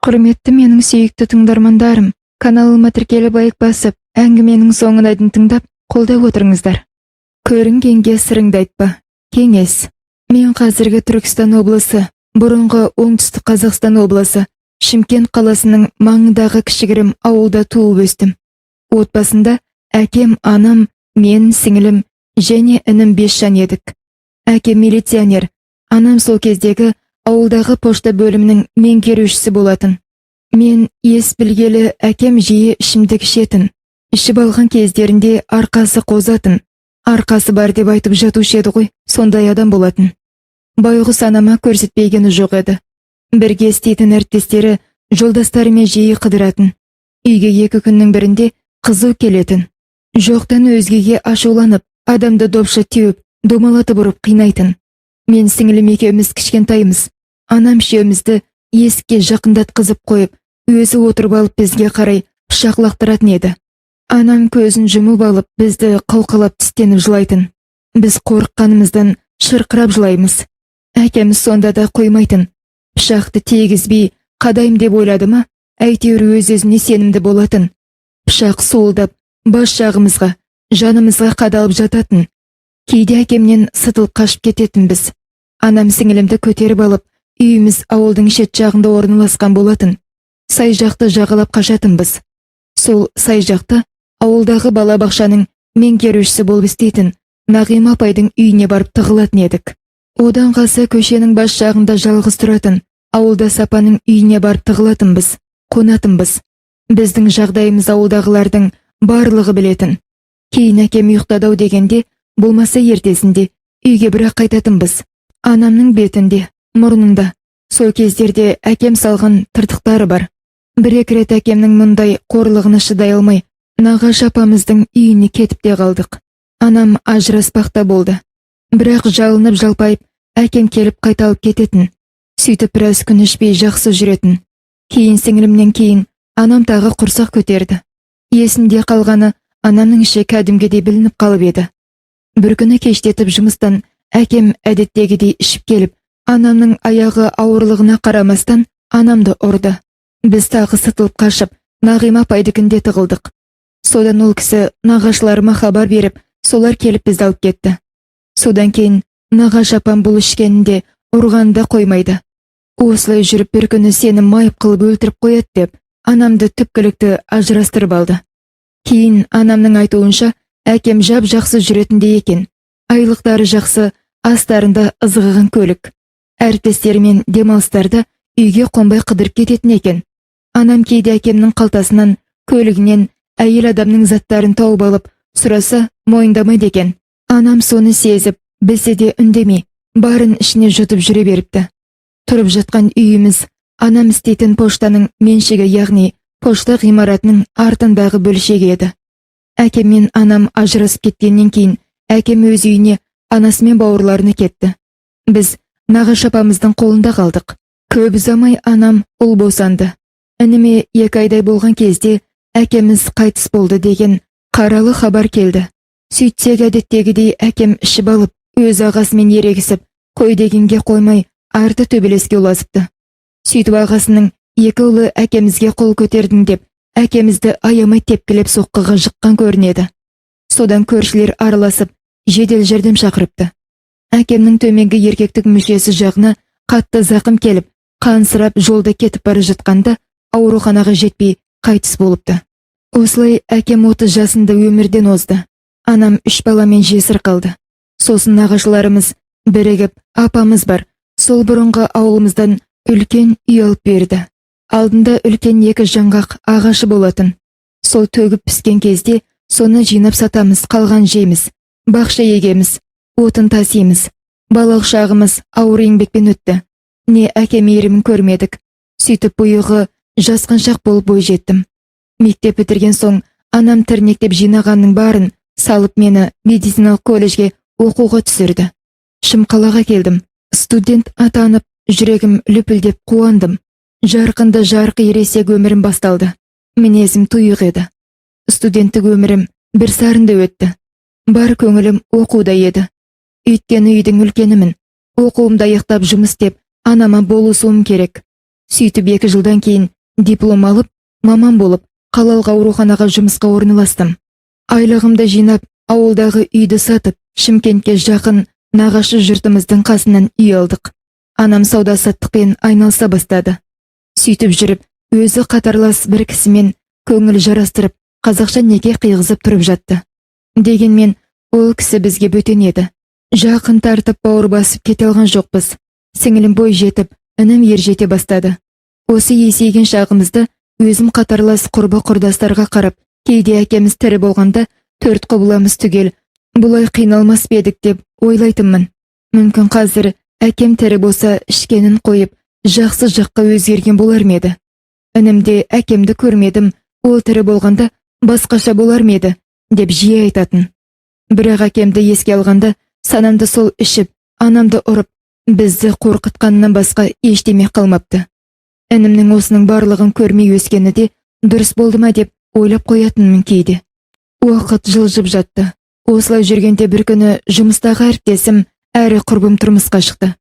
Құрметті менің сүйікті тыңдармандарым, каналыма тіркеліп лайк басып, әңгіменің соңына дейін тыңдап, қолдап отырыңыздар. Көрінгенге сырыңды айтпа. Кеңес. Мен қазіргі Түркістан облысы, бұрынғы оңтүстік Қазақстан облысы, Шымкент қаласының маңындағы кішігірім ауылда туып өстім. Отбасында әкем, анам, мен, сіңілім және інім 5 жан едік. Әкем милиционер, анам сол кездегі ауылдағы пошта бөлімінің меңгерушісі болатын. Мен ес білгелі әкем жиі ішімдік ішетін. Ішіп алған кездерінде арқасы қозатын. Арқасы бар деп айтып жатушы еді ғой, сондай адам болатын. Байғұс анама көрсетпегені жоқ еді. Бірге істейтін әріптестері жолдастарымен жиі қыдыратын. Үйге 2 күннің бірінде қызу келетін. Жоқтан өзгеге ашуланып, адамды допша теуіп, домалатып ұрып қинайтын. Мен сіңілім екеуміз кішкентаймыз. Анам үшеумізді есікке жақындатқызып қойып, өзі отырып алып бізге қарай пышақ лақтыратын еді. Анам көзін жұмып алып, бізді қауқалап тістеніп жылайтын. Біз қорыққанымыздан шырқырап жылаймыз. Әкеміз сонда да қоймайтын. Пышақты тегізбей қадайым деп ойлады ма, әйтеуір өз-өзіне сенімді болатын. Пышақ суылдап, бас жағымызға, жанымызға қадалып жататын. Кейде әкемнен сытылып қашып кететінбіз. Анам сіңілімді көтеріп алып, үйіміз ауылдың шет жағында орналасқан болатын. Сай жақты жағалап қашатынбыз. Сол сай жақта ауылдағы балабақшаның меңгерушісі болып істейтін Нағима апайдың үйіне барып тығылатын едік. Одан қалса көшенің бас жағында жалғыз тұратын ауылда Сапаның үйіне барып тығылатынбыз, қонатынбыз. Біздің жағдайымыз ауылдағылардың барлығы білетін. Кейін әкем ұйықтадау дегенде, болмаса ертесінде үйге бірақ қайтатынбыз. Анамның бетінде, мұрнында сол кездерде әкем салған тыртықтары бар. Бір-екі рет әкемнің мұндай қорлығына шыдай алмай, нағашы апамыздың үйіне кетіп те қалдық. Анам ажыраспақта болды. Бірақ жалынып жалпайып, әкем келіп қайталып кететін. Сөйтіп біраз күн ішпей жақсы жүретін. Кейін сіңілімнен кейін анам тағы құрсақ көтерді. Есінде қалғаны анамның іші кәдімгідей білініп қалып еді. Бір күні кештетіп жұмыстан әкем әдеттегідей ішіп келіп, анамның аяғы ауырлығына қарамастан анамды ұрды. Біз тағы сытылып қашып, Нағима апайдікінде тығылдық. Содан ол кісі нағашыларыма хабар беріп, солар келіп бізді алып кетті. Содан кейін нағашы апам бұл ішкенінде ұрғанды қоймайды. Осылай жүріп бір күні сені майып қылып өлтіріп қояды деп, анамды түпкілікті ажырастырып алды. Кейін анамның айтуынша, әкем жап жақсы жүретінде екен. Айлықтары жақсы, астарында ызғыған көлік. Әріптестерімен демалыстарда үйге қонбай қыдырып кететін екен. Анам кейде әкемнің қалтасынан, көлігінен әйел адамның заттарын тауып алып, сұраса мойындамайды екен. Анам соны сезіп, білсе де үндемей, барын ішіне жұтып жүре беріпті. Тұрып жатқан үйіміз анам істейтін поштаның меншігі, яғни пошта ғимаратының артындағы бөлшегі еді. Әкем мен анам ажырасып кеткеннен кейін әкем өз үйіне анасымен бауырларына кетті. Біз нағашы апамыздың қолында қалдық. Көп ұзамай анам ұл босанды. Ініме 2 айдай болған кезде әкеміз қайтыс болды деген қаралы хабар келді. Сөйтсек әдеттегідей әкем ішіп алып, өз ағасымен ерегісіп, қой дегенге қоймай, арты төбелеске ұласыпты. Сөйтіп ағасының 2 ұлы әкемізге қол көтердің деп, әкемізді аямай тепкілеп соққыға жыққан көрінеді. Содан көршілер араласып, жедел жәрдем шақырыпты. Әкемнің төменгі еркектік мүшесі жағына қатты зақым келіп, қансырап жолда кетіп бара жатқанда ауруханаға жетпей қайтыс болыпты. Осылай әкем 30 жасында өмірден озды. Анам 3 баламен жесір қалды. Сосын нағашыларымыз бірігіп, апамыз бар, сол бұрынғы ауылымыздан үлкен үй алып берді. Алдында үлкен 2 жаңғақ ағашы болатын. Сол төгіп піскен кезде соны жинап сатамыз, қалған жейміз. Бақша егеміз, отын тасимыз. Балалық шағымыз ауыр еңбекпен өтті. Не әке мейірімін көрмедік. Сөйтіп бұйығы жасқаншақ болып бойжеттім. Мектеп бітірген соң анам тірнектеп жинағанның барын салып мені медициналық колледжге оқуға түсірді. Шымқалаға келдім. Студент атанып, жүрегім лүпілдеп қуандым. Жарқынды жарқы ересек өмірім басталды. Мінезім тұйық еді. Студенттік өмірім бір сарында өтті. Бар көңілім оқуда еді. Өйткені үйдің үлкенімін. Оқуымды аяқтап жұмыс істеп, анама болысуым керек. Сөйтіп 2 жылдан кейін диплом алып, маман болып, қалалық ауруханаға жұмысқа орналастым. Айлығымды жинап, ауылдағы үйді сатып, Шымкентке жақын нағашы жұртымыздың қасынан үй алдық. Анам сауда-саттықпен айналыса бастады. Сөйтіп жүріп, өзі қатарлас бір кісімен көңіл жарастырып, қазақша неке қиғызып тұрып жатты. Дегенмен, ол кісі бізге бөтен еді. Жақын тартып бауыр басып кете алған жоқпыз. Сіңілім бой жетіп, інім ер жете бастады. Осы есейген шағымызды өзім қатарлас құрбы-құрдастарға қарап, кейде әкеміз тірі болғанда 4 құбыламыз түгел, бұлай қиналмас бедік деп ойлайтынмын. Мүмкін қазір әкем тірі болса ішкенін қойып, жақсы жаққа өзгерген болар ма еді. Інімде әкемді көрмедім, ол тірі болғанда басқаша болар ма еді деп жиі айтатын. Бірақ әкемді еске алғанда, санамды сол ішіп, анамды ұрып, бізді қорқытқанынан басқа ештеме қалмапты. Інімнің осының барлығын көрмей өскені де дұрыс болды ма деп ойлап қоятынмын кейде. Уақыт жылжып жатты. Осылай жүргенде бір күні жұмыстағы әріптесім әрі құрбым тұрмысқа шықты.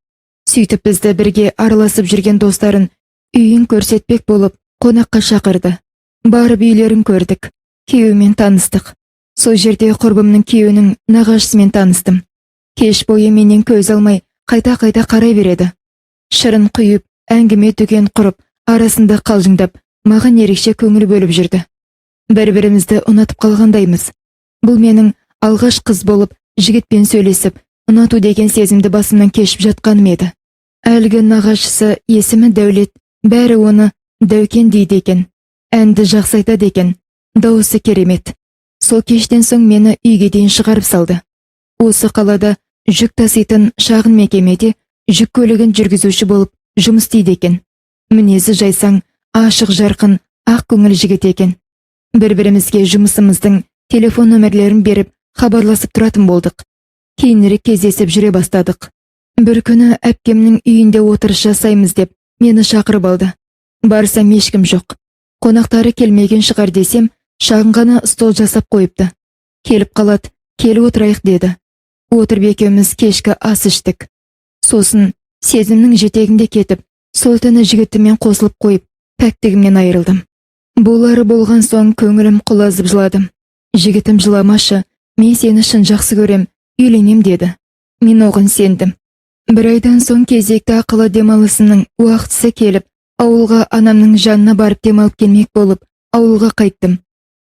Сөйтіп бізді бірге араласып жүрген достарын үйін көрсетпек болып қонаққа шақырды. Барып үйлерін көрдік. Күйеуімен таныстық. Сол жерде құрбымның күйеуінің нағашысымен таныстым. Кеш бойы менен көз алмай, қайта-қайта қарай береді. Шырын құйып, әңгіме дүкен құрып, арасында қалжыңдап, маған ерекше көңіл бөліп жүрді. Бір-бірімізді ұнатып қалғандаймыз. Бұл менің алғаш қыз болып, жігітпен сөйлесіп, ұнату деген сезімді басымнан кешіп жатқаным еді. Әлгі нағашысы есімі Дәулет, бәрі оны Дәукен дейді екен. Әнді жақсы айтады екен. Дауысы керемет. Сол кештен соң мені үйге дейін шығарып салды. Осы қалада жүк таситын шағын мекемеде жүк көлігін жүргізуші болып жұмыс істейді екен. Мінезі жайсаң, ашық жарқын, ақ көңіл жігіт екен. Бір-бірімізге жұмысымыздың телефон нөмірлерін беріп, хабарласып тұратын болдық. Кейінірек кездесіп жүре бастадық. Бір күні әпкемнің үйінде отырыс жасаймыз деп мені шақырып алды. Барсам ешкім жоқ. Қонақтары келмеген шығар десем, шағын ғана стол жасап қойыпты. Келіп қалады, келіп отырайық деді. Отырып екеуміз кешкі ас іштік. Сосын сезімнің жетегінде кетіп, сол түні жігітімен қосылып қойып, пәктігімнен айырылдым. Болары болған соң көңілім құлазып жыладым. Жігітім жыламашы, мен сені шын жақсы көрем, үйленем деді. Мен оған сендім. Бір айдан соң кезекті ақылы демалысының уақытысы келіп, ауылға анамның жанына барып демалып келмек болып, ауылға қайттым.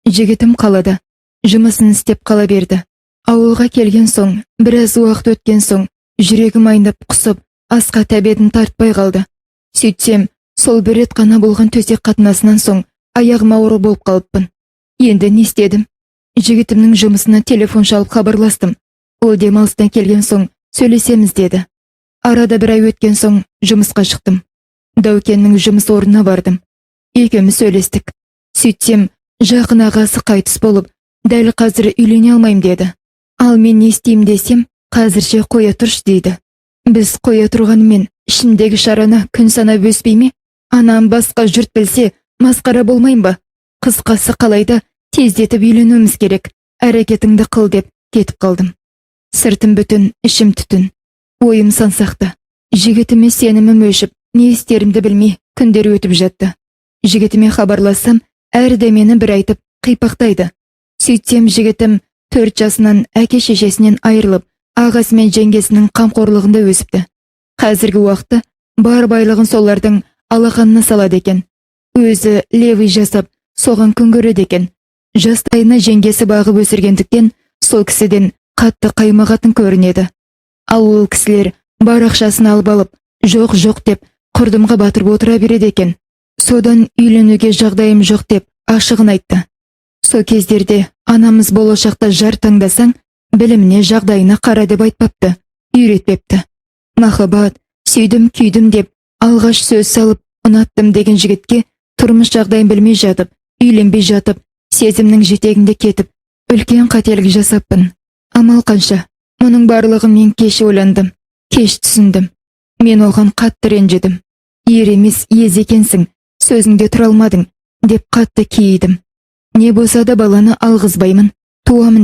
Жігітім қалада, жұмысын істеп қала берді. Ауылға келген соң, біраз уақыт өткен соң, жүрегім айнып құсып, асқа тәбетін тартпай қалды. Сөйтсем, сол бір рет қана болған төсек қатынасынан соң, аяғым ауыр болып қалыппын. Енді не істедім? Жігітімнің жұмысына телефон шалып хабарластым. Ол демалыстан келген соң, сөйлесеміз деді. Арада бір ай өткен соң, жұмысқа шықтым. Дәукеннің жұмыс орнына бардым. Екеуміз сөйлестік. Сөйтсем, жақын ағасы қайтыс болып, дәл қазір үйлене алмайым деді. Ал мен не істеймін десем, қазірше қоя тұрш дейді. Біз қоя тұрғанымен, ішімдегі шараны күн санап өспей ме? Анам басқа жұрт білсе, масқара болмайым ба? Қысқасы қалайда тездетіп үйленуіміз керек. Әрекетіңді қыл деп кетіп қалдым. Сыртым бүтін, ішім түтін. Ойым сансақты. Жігітіме сенімім өшіп, не істерімді білмей, күндер өтіп жатты. Жігітіме хабарлассам, әрі мені бір айтып, қипақтайды. Сөйтсем, жігітім 4 жасынан әке-шешесінен айырылып, ағасы мен жеңгесінің қамқорлығында өсіпті. Қазіргі уақытта бар байлығын солардың алақанына салады екен. Өзі левый жасап, соған күн көреді екен. Жастайына жеңгесі бағып өсіргендіктен, сол кісіден қатты қаймағатын көрінеді. Ал ол кісілер бар ақшасын алып алып, жоқ деп құрдымға батырып отыра береді екен. Содан үйленуге жағдайым жоқ деп ашығын айтты. Сол кездерде анамыз болашақта жар таңдасаң, біліміне жағдайына қара деп айтпапты, үйретпепті. Махаббат, сүйдім күйдім деп алғаш сөз салып, ұнаттым деген жігітке тұрмыс жағдайын білмей жатып, үйленбей жатып, сезімнің жетегінде кетіп, үлкен қателік жасаппын. Амал қанша? Мұның барлығын мен кеш ойландым, кеш түсіндім. Мен оған қатты ренжідім. Ер емес, ез екенсің, сөзіңде тұра алмадың деп қатты кейідім. Не болса да баланы алғызбаймын, туамын